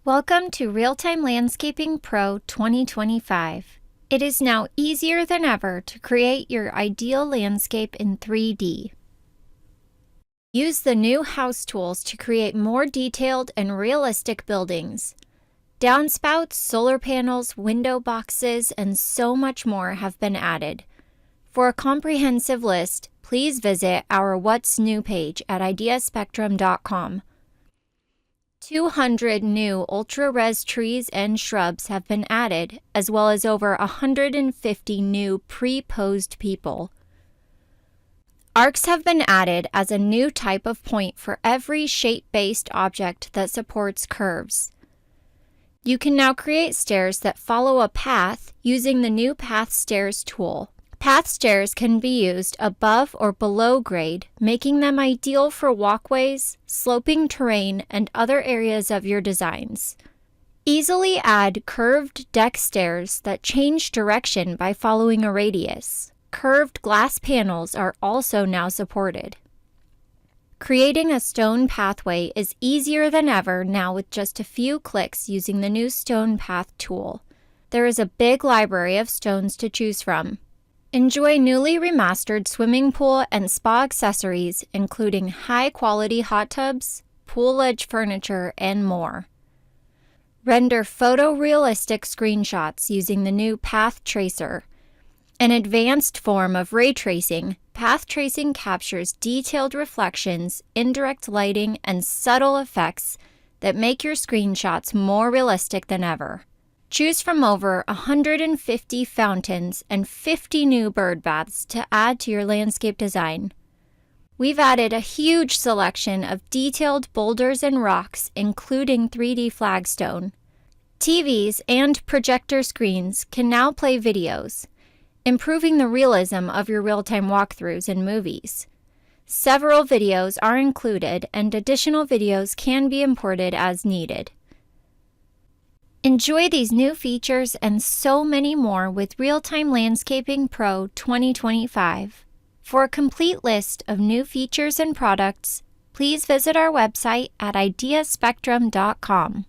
Welcome to Realtime Landscaping Pro 2025. It is now easier than ever to create your ideal landscape in 3D. Use the new house tools to create more detailed and realistic buildings. Downspouts, solar panels, window boxes, and so much more have been added. For a comprehensive list, please visit our What's New page at ideaspectrum.com. 200 new ultra-res trees and shrubs have been added, as well as over 150 new pre-posed people. Arcs have been added as a new type of point for every shape-based object that supports curves. You can now create stairs that follow a path using the new Path Stairs tool. Path stairs can be used above or below grade, making them ideal for walkways, sloping terrain, and other areas of your designs. Easily add curved deck stairs that change direction by following a radius. Curved glass panels are also now supported. Creating a stone pathway is easier than ever now with just a few clicks using the new Stone Path tool. There is a big library of stones to choose from. Enjoy newly remastered swimming pool and spa accessories, including high-quality hot tubs, pool edge furniture, and more. Render photorealistic screenshots using the new Path Tracer. An advanced form of ray tracing, path tracing captures detailed reflections, indirect lighting, and subtle effects that make your screenshots more realistic than ever. Choose from over 150 fountains and 50 new bird baths to add to your landscape design. We've added a huge selection of detailed boulders and rocks, including 3D flagstone. TVs and projector screens can now play videos, improving the realism of your real-time walkthroughs and movies. Several videos are included, and additional videos can be imported as needed. Enjoy these new features and so many more with Realtime Landscaping Pro 2025. For a complete list of new features and products, please visit our website at ideaspectrum.com.